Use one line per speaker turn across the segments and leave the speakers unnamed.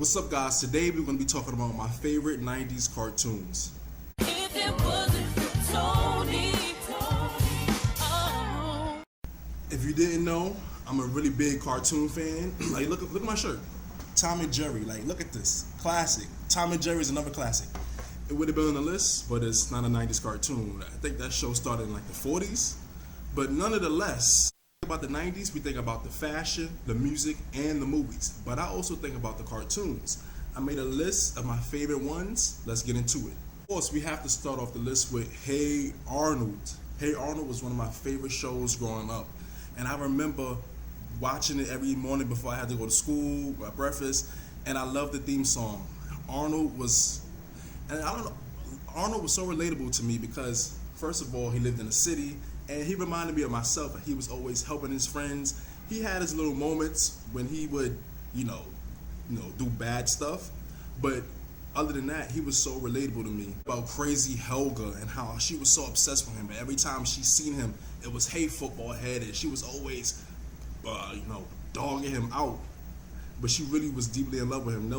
What's up, guys? Today we're going to be talking about my favorite 90s cartoons.
If it wasn't for Tony, oh.
If you didn't know, I'm a really big cartoon fan. Like, look at my shirt. Tom and Jerry. Like, look at this. Classic. Tom and Jerry is another classic. It would have been on the list, but it's not a 90s cartoon. I think that show started in like the 40s. But nonetheless, about the 90s, we think about the fashion, the music, and the movies. But I also think about the cartoons. I made a list of my favorite ones. Let's get into it. Of course, we have to start off the list with Hey Arnold. Hey Arnold was one of my favorite shows growing up. And I remember watching it every morning before I had to go to school, at breakfast, and I loved the theme song. Arnold was so relatable to me because, first of all, he lived in a city, and he reminded me of myself. He was always helping his friends. He had his little moments when he would, do bad stuff, but other than that, he was so relatable to me. About crazy Helga and how she was so obsessed with him, but every time she seen him, it was hey football head, and she was always, dogging him out. But she really was deeply in love with him.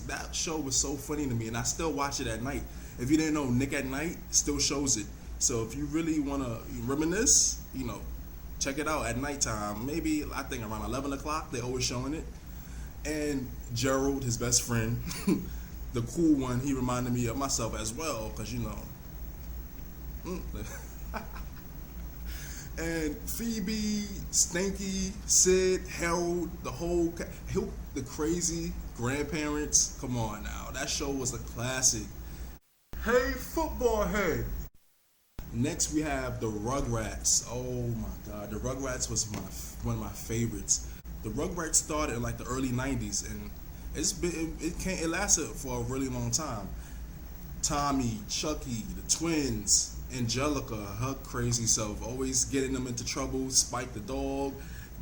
That show was so funny to me, and I still watch it at night. If you didn't know, Nick at Night still shows it. So if you really want to reminisce, check it out at nighttime. Maybe, I think around 11 o'clock, they're always showing it. And Gerald, his best friend, the cool one, he reminded me of myself as well, because, And Phoebe, Stinky, Sid, Harold, the crazy grandparents. Come on now, that show was a classic. Hey, football head. Next, we have the Rugrats. Oh my God, the Rugrats was one of my favorites. The Rugrats started in like the early '90s, and it lasted for a really long time. Tommy, Chucky, the twins, Angelica, her crazy self, always getting them into trouble. Spike the dog,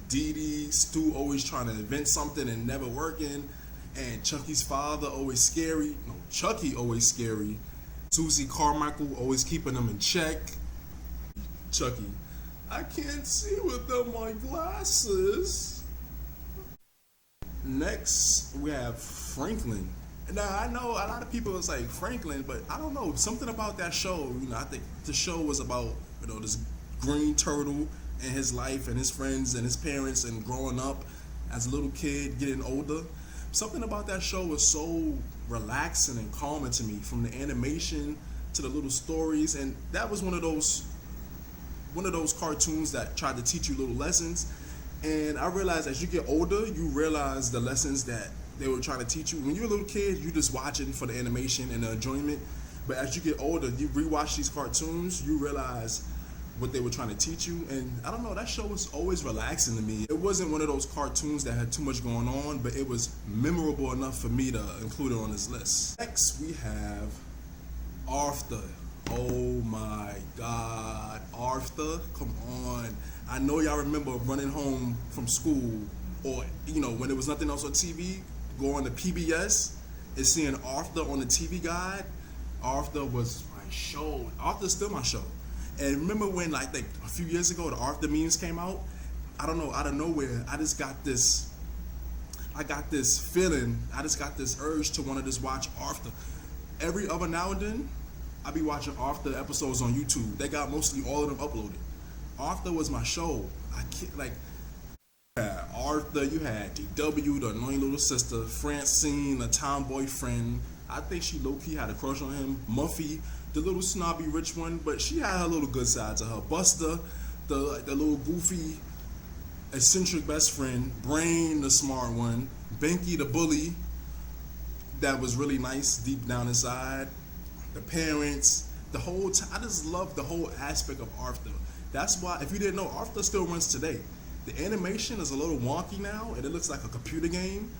Dee Dee, Stu always trying to invent something and never working, and Chucky's father always scary. No, Chucky always scary. Susie Carmichael always keeping them in check. Chucky, I can't see without my glasses. Next, we have Franklin. Now, I know a lot of people is like Franklin, but I don't know, something about that show, I think the show was about, this green turtle and his life and his friends and his parents and growing up as a little kid, getting older. Something about that show was so relaxing and calming to me, from the animation to the little stories, and that was one of those cartoons that tried to teach you little lessons. And I realized as you get older, you realize the lessons that they were trying to teach you. When you're a little kid, you're just watching for the animation and the enjoyment. But as you get older, you rewatch these cartoons, you realize what they were trying to teach you. And I don't know, that show was always relaxing to me. It wasn't one of those cartoons that had too much going on, but it was memorable enough for me to include it on this list. Next, we have Arthur. Oh my God, Arthur, come on. I know y'all remember running home from school, or when there was nothing else on TV, going to PBS and seeing Arthur on the TV guide. Arthur was my show. Arthur's still my show. And remember when like a few years ago the Arthur memes came out? I don't know, out of nowhere, I got this feeling, I just got this urge to want to just watch Arthur. Every other now and then, I be watching Arthur episodes on YouTube. They got mostly all of them uploaded. Arthur was my show. Arthur, you had DW, the annoying little sister, Francine, the tomboy friend. I think she low-key had a crush on him. Muffy, the little snobby rich one, but she had her little good side to her. Buster, the little goofy, eccentric best friend. Brain, the smart one. Benky, the bully, that was really nice deep down inside. The parents, the whole time. I just love the whole aspect of Arthur. That's why, if you didn't know, Arthur still runs today. The animation is a little wonky now, and it looks like a computer game,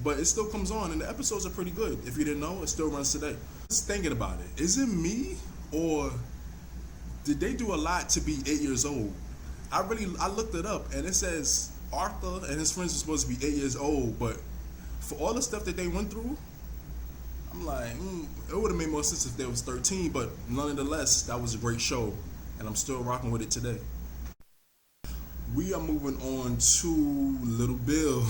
but it still comes on, and the episodes are pretty good. If you didn't know, it still runs today. Just thinking about it, is it me, or did they do a lot to be 8 years old? I looked it up, and it says Arthur and his friends were supposed to be 8 years old, but for all the stuff that they went through, I'm like, it would have made more sense if they was 13, but nonetheless, that was a great show, and I'm still rocking with it today. We are moving on to Little Bill.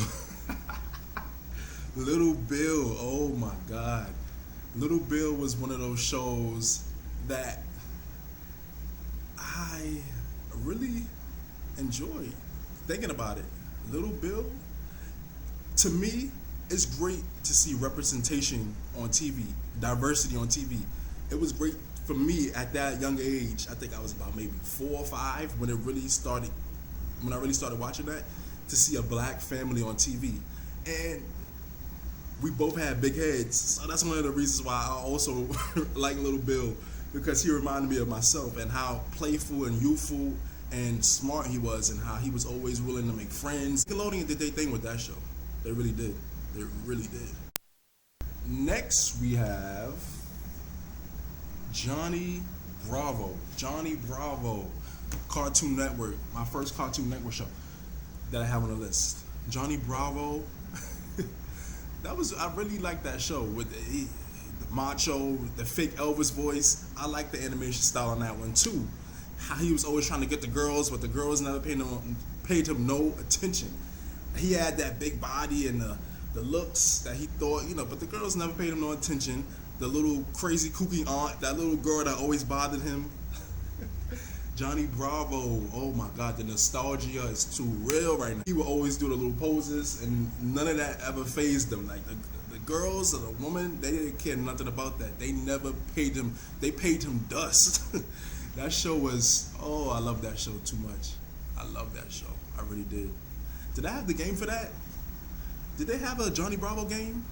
Little Bill, oh my God. Little Bill was one of those shows that I really enjoyed thinking about it. Little Bill, to me, it's great to see representation on TV, diversity on TV. It was great for me at that young age. I think I was about maybe 4 or 5 when it really started, when I really started watching that, to see a black family on TV. And we both had big heads, so that's one of the reasons why I also like Little Bill, because he reminded me of myself and how playful and youthful and smart he was, and how he was always willing to make friends. Nickelodeon did their thing with that show. They really did. They really did. Next we have Johnny Bravo. Johnny Bravo, Cartoon Network. My first Cartoon Network show that I have on the list. Johnny Bravo. I really liked that show with the macho, the fake Elvis voice. I like the animation style on that one too. How he was always trying to get the girls, but the girls never paid him no attention. He had that big body and the looks that he thought, but the girls never paid him no attention. The little crazy kooky aunt, that little girl that always bothered him. Johnny Bravo, oh my God, the nostalgia is too real right now. He would always do the little poses, and none of that ever fazed them. Like the girls or the woman, they didn't care nothing about that. They never paid him, they paid him dust. That show was, oh, I love that show too much. I love that show, I really did. Did I have the game for that? Did they have a Johnny Bravo game?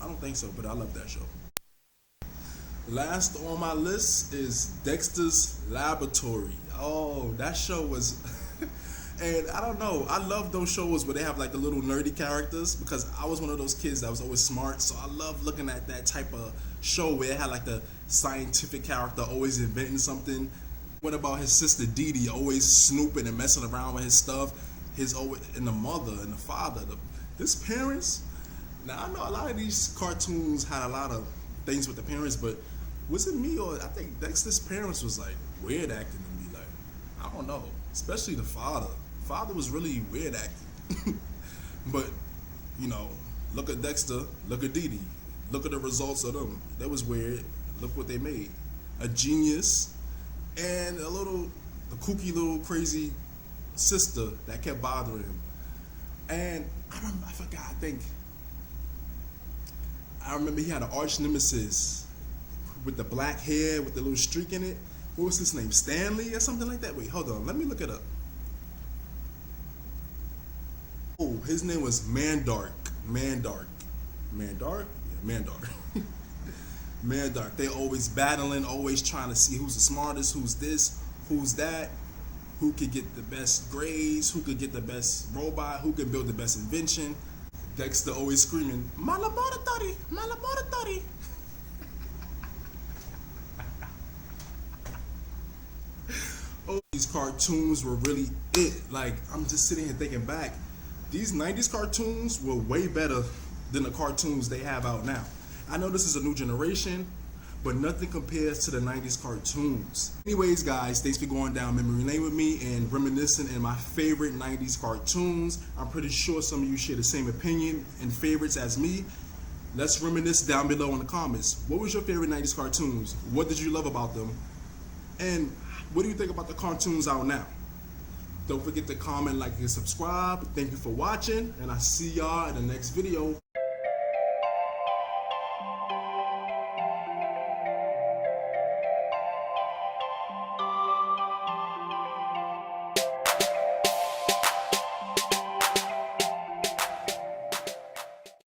I don't think so, but I love that show. Last on my list is Dexter's Laboratory. Oh, that show was, and I don't know, I love those shows where they have like the little nerdy characters, because I was one of those kids that was always smart, so I love looking at that type of show where it had like the scientific character always inventing something. What about his sister Dee Dee always snooping and messing around with his stuff? And the mother and the father, his parents. Now I know a lot of these cartoons had a lot of things with the parents, but was it me, or I think Dexter's parents was like weird acting to me? Like, I don't know, especially the father. Father was really weird acting. But look at Dexter, look at Dee Dee, look at the results of them. That was weird. Look what they made. A genius and a kooky little crazy sister that kept bothering him. And I remember he had an arch nemesis with the black hair with the little streak in it. What was his name? Stanley or something like that? Wait, hold on. Let me look it up. Oh, his name was Mandark. Mandark? Yeah, Mandark. Mandark. They always battling, always trying to see who's the smartest, who's this, who's that, who could get the best grades, who could get the best robot, who can build the best invention. Dexter always screaming, "My laboratory, my laboratory." Oh, these cartoons were really it. Like, I'm just sitting here thinking back. These 90s cartoons were way better than the cartoons they have out now. I know this is a new generation, but nothing compares to the 90s cartoons. Anyways, guys, thanks for going down memory lane with me and reminiscing in my favorite 90s cartoons. I'm pretty sure some of you share the same opinion and favorites as me. Let's reminisce down below in the comments. What was your favorite 90s cartoons? What did you love about them? And what do you think about the cartoons out now? Don't forget to comment, like, and subscribe. Thank you for watching, and I'll see y'all in the next video.